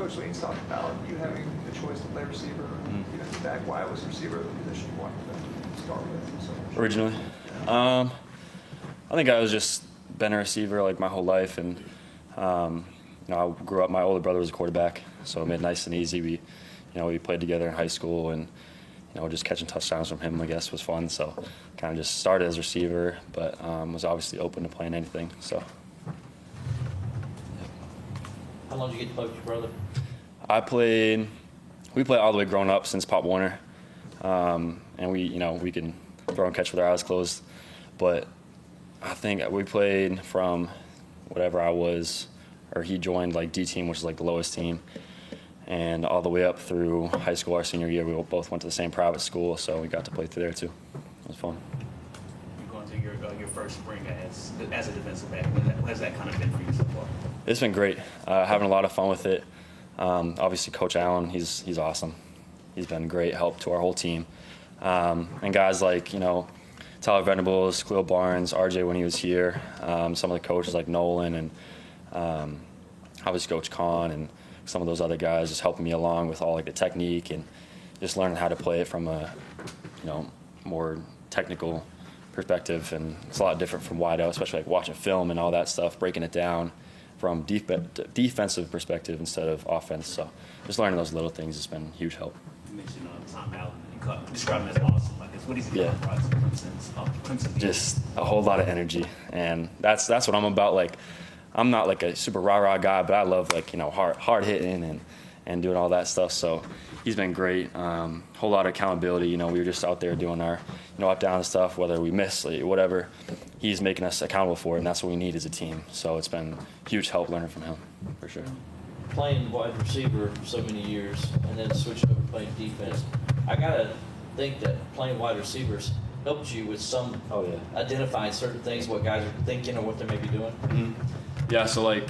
Coach Lean's talked about you having the choice to play receiver, defensive back. Why was receiver the position you wanted to start with? So Originally, I think I was just been a receiver like my whole life, and I grew up. My older brother was a quarterback, so it made it nice and easy. We played together in high school, and just catching touchdowns from him, I guess, was fun. So kind of just started as receiver, but was obviously open to playing anything. So. How long did you get to play with your brother? We played all the way growing up since Pop Warner. And we can throw and catch with our eyes closed. But I think we played from whatever I was, or he joined like D team, which is like the lowest team, and all the way up through high school our senior year. We both went to the same private school, so we got to play through there too. It was fun. You're going to your first spring as a defensive back. What has that kind of been for you so far? It's been great. Having a lot of fun with it. Obviously, Coach Allen, he's awesome. He's been great help to our whole team. And guys like, Tyler Venables, Khalil Barnes, RJ when he was here, some of the coaches like Nolan, and obviously Coach Kahn, and some of those other guys just helping me along with all like the technique and just learning how to play it from a, more technical perspective. And it's a lot different from wideout, especially like watching film and all that stuff, breaking it down from defensive perspective instead of offense. So just learning those little things has been huge help. You mentioned Tom Allen, and describe him as awesome. What is he doing for Clemson? Just a whole lot of energy, and that's what I'm about. Like, I'm not like a super rah-rah guy, but I love like hard hitting and doing all that stuff. So he's been great. Whole lot of accountability. We were just out there doing our up down stuff, whether we miss, like, whatever. He's making us accountable for it, and that's what we need as a team. So it's been huge help learning from him, for sure. Playing wide receiver for so many years and then switching over to playing defense, I gotta think that playing wide receivers helped you with some identifying certain things, what guys are thinking or what they may be doing. Mm-hmm. Yeah, so like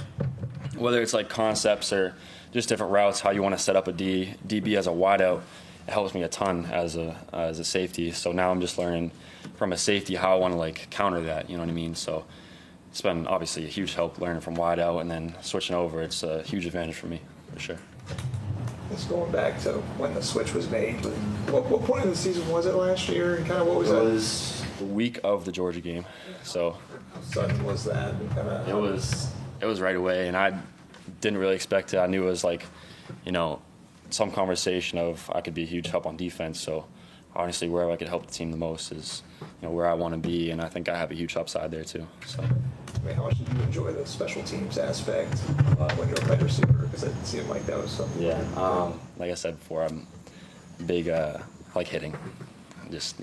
whether it's like concepts or just different routes, how you want to set up a DB as a wideout, it helps me a ton as a safety. So now I'm just learning from a safety how I want to like counter that. You know what I mean? So it's been obviously a huge help learning from wideout and then switching over. It's a huge advantage for me, for sure. Just going back to when the switch was made, what point of the season was it last year, and kind of what was that? It was the week of the Georgia game. So how sudden was that? And it was right away, and I didn't really expect it. I knew it was like, some conversation of I could be a huge help on defense. So honestly, wherever I could help the team the most is, where I want to be, and I think I have a huge upside there too. So. How much did you enjoy the special teams aspect when you were a wide receiver? Because it seemed like that was something. Yeah. Like I said before, I'm big, like hitting. Just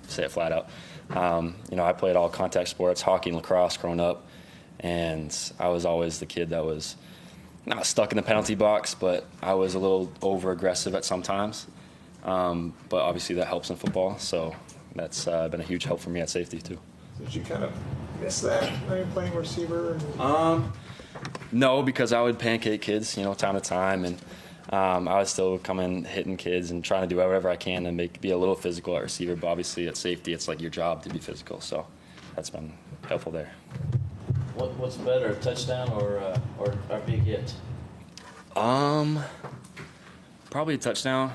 say it flat out. I played all contact sports, hockey and lacrosse growing up, and I was always the kid that was not stuck in the penalty box, but I was a little over aggressive at some times. But obviously that helps in football, so that's been a huge help for me at safety too. Did you kind of miss that when you were playing receiver? No, because I would pancake kids, time to time, and I was still coming hitting kids and trying to do whatever I can to be a little physical at receiver. But obviously at safety, it's like your job to be physical, so that's been helpful there. What's better, a touchdown or a big hit? Probably a touchdown,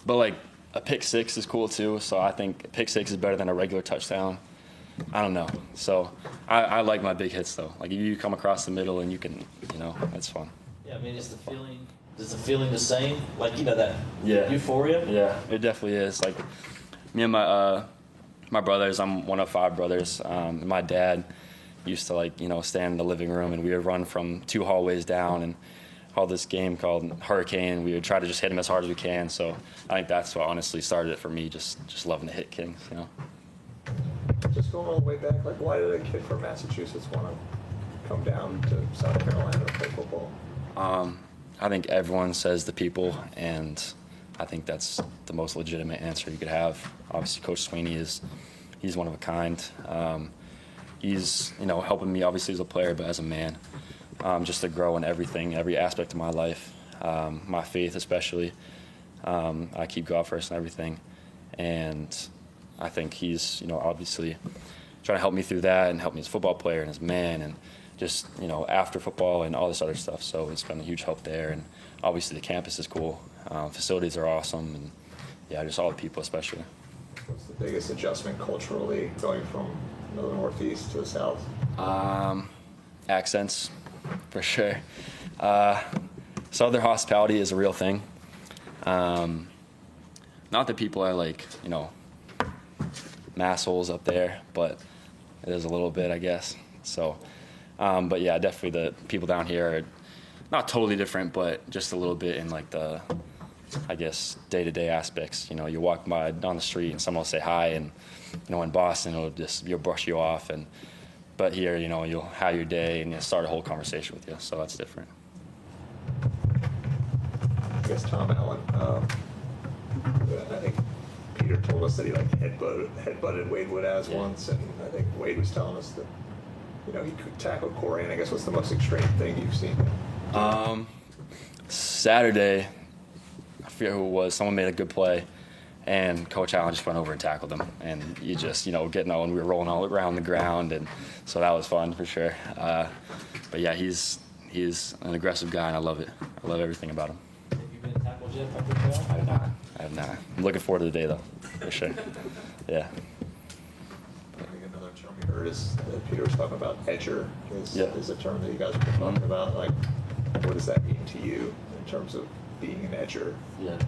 but like a pick six is cool too. So I think a pick six is better than a regular touchdown. I don't know. So I like my big hits though. Like you come across the middle and you can, that's fun. Yeah, I mean, is the feeling the same? Like that euphoria? Yeah, it definitely is. Like me and my brothers. I'm one of 5 brothers. My dad used to stand in the living room and we would run from 2 hallways down and call this game called Hurricane. We would try to just hit him as hard as we can. So I think that's what honestly started it for me. Just loving to hit kings. Just going all the way back, why did a kid from Massachusetts want to come down to South Carolina to play football? I think everyone says the people, and I think that's the most legitimate answer you could have. Obviously, Coach Sweeney he's one of a kind. He's helping me obviously as a player, but as a man, just to grow in every aspect of my life, my faith especially. I keep God first in everything, and I think he's obviously trying to help me through that and help me as a football player and as a man and just, after football and all this other stuff. So it's been a huge help there. And obviously the campus is cool. Facilities are awesome. And, yeah, just all the people especially. What's the biggest adjustment culturally going from the Northeast to the South? Accents, for sure. Southern hospitality is a real thing. Not that people are like, massholes up there, but it is a little bit, I guess. So, but yeah, definitely the people down here are not totally different, but just a little bit in like the, I guess, day-to-day aspects. You walk by down the street and someone will say hi, and in Boston you'll brush you off, but here you'll have your day and you'll start a whole conversation with you. So that's different. I guess Tom Allen. I think Peter told us that he headbutted Wade Woodaz once, and I think Wade was telling us that he could tackle Corey. And I guess what's the most extreme thing you've seen? Saturday, I forget who it was. Someone made a good play, and Coach Allen just went over and tackled him. And you just getting on. We were rolling all around the ground, and so that was fun for sure. But yeah, he's an aggressive guy, and I love it. I love everything about him. Have you been tackled yet by Coach Allen? I have not. I'm looking forward to the day, though, for sure. Yeah. I think another term we heard is that Peter was talking about edger is a term that you guys have been talking about. Like, what does that mean to you in terms of being an edger? Yeah.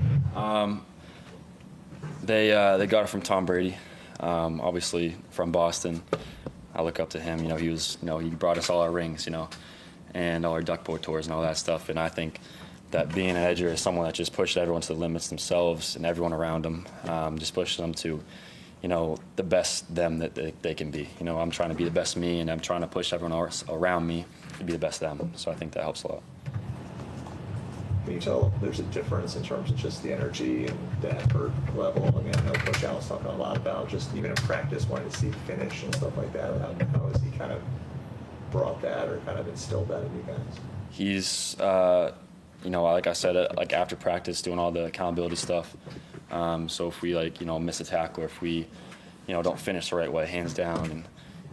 They got it from Tom Brady, obviously from Boston. I look up to him. He was, he brought us all our rings, and all our duck boat tours and all that stuff. And I think that being an edger is someone that just pushed everyone to the limits themselves and everyone around them, just pushes them to, the best them that they can be. I'm trying to be the best me, and I'm trying to push everyone else around me to be the best them. So I think that helps a lot. Can you tell there's a difference in terms of just the energy and the effort level? I mean, I know Coach Allen's talking a lot about just even in practice wanting to see finish and stuff like that. How has he kind of brought that or kind of instilled that in you guys? He's, like I said, like after practice, doing all the accountability stuff. So if we miss a tackle, or if we, don't finish the right way, hands down, and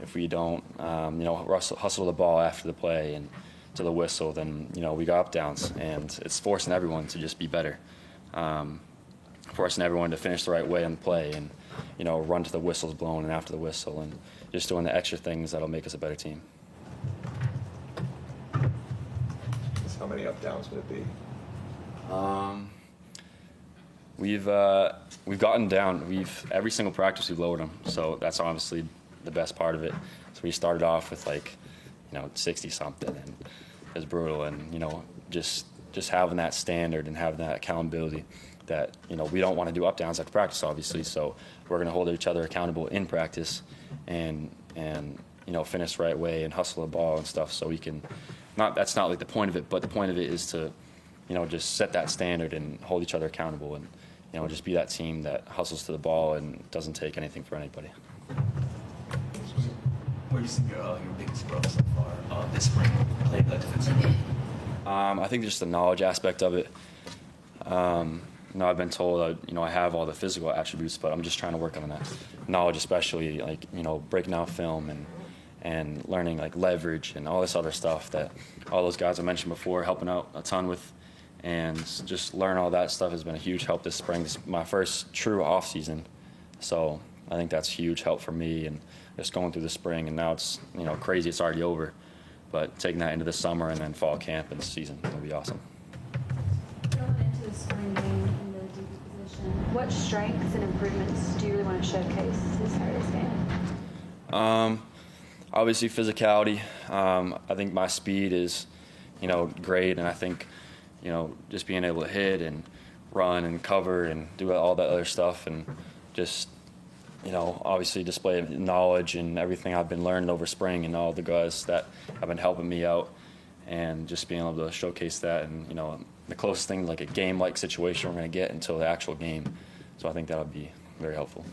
if we don't, hustle the ball after the play and to the whistle, then we got up downs, and it's forcing everyone to just be better, forcing everyone to finish the right way on the play, and run to the whistles blown and after the whistle, and just doing the extra things that'll make us a better team. How many up downs would it be? We've gotten down. Every single practice we've lowered them, so that's obviously the best part of it. So we started off with 60 something, and it was brutal. And just having that standard and having that accountability that we don't want to do up downs after practice, obviously. So we're going to hold each other accountable in practice, and finish the right way and hustle the ball and stuff. So we can. That's not like the point of it, but the point of it is to, just set that standard and hold each other accountable, and just be that team that hustles to the ball and doesn't take anything for anybody. Where do you see your biggest growth so far this spring playing defensively? I think just the knowledge aspect of it. I've been told I have all the physical attributes, but I'm just trying to work on that knowledge, especially breaking down film and learning leverage and all this other stuff that all those guys I mentioned before helping out a ton with, and just learn all that stuff has been a huge help this spring. This is my first true off season, so I think that's huge help for me, and just going through the spring, and now it's crazy it's already over, but taking that into the summer and then fall camp and the season will be awesome. Going into the spring game in the DB position, what strengths and improvements do you really want to showcase this Saturday's game? Obviously physicality. I think my speed is, great, and I think, just being able to hit and run and cover and do all that other stuff, and just, obviously display knowledge and everything I've been learning over spring, and all the guys that have been helping me out, and just being able to showcase that, and the closest thing like a game-like situation we're going to get until the actual game. So I think that'll be very helpful.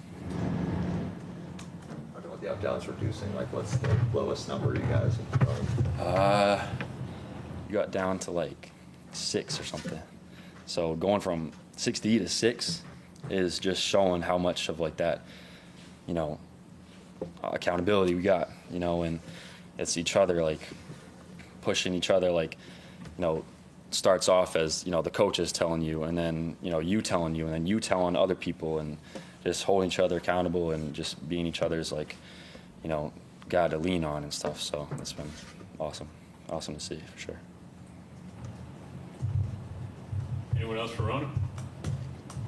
The up downs reducing, what's the lowest number you guys have done? You got down to 6 or something. So going from 60 to 6 is just showing how much of that, accountability we got, and it's each other pushing each other, like, starts off as, the coaches telling you, and then, you telling you, and then you telling other people, and just holding each other accountable and just being each other's, like, guy to lean on and stuff. So it's been awesome to see, for sure. Anyone else for Ronan?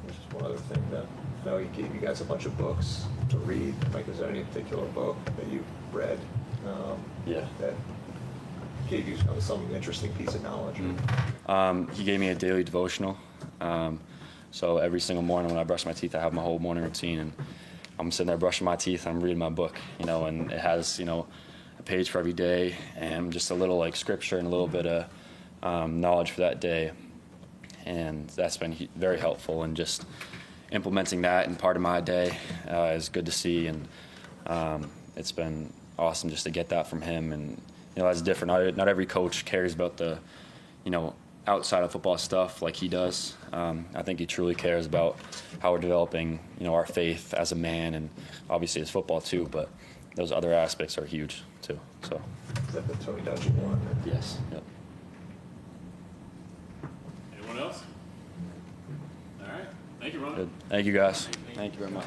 There's just one other thing that I know he gave you guys a bunch of books to read. Like, is there any particular book that you've read that gave you some interesting piece of knowledge? He gave me a daily devotional. So every single morning when I brush my teeth, I have my whole morning routine, and I'm sitting there brushing my teeth, I'm reading my book, and it has, a page for every day and just a little like scripture and a little bit of knowledge for that day. And that's been very helpful, and just implementing that in part of my day is good to see. And it's been awesome just to get that from him. And, that's different. Not every coach cares about the, outside of football stuff like he does. I think he truly cares about how we're developing, our faith as a man, and obviously as football too, but those other aspects are huge too. So. Is that the Tony Dungy one? Yes. Yep. Anyone else? All right. Thank you, Ronan. Good. Thank you, guys. Thank you very much.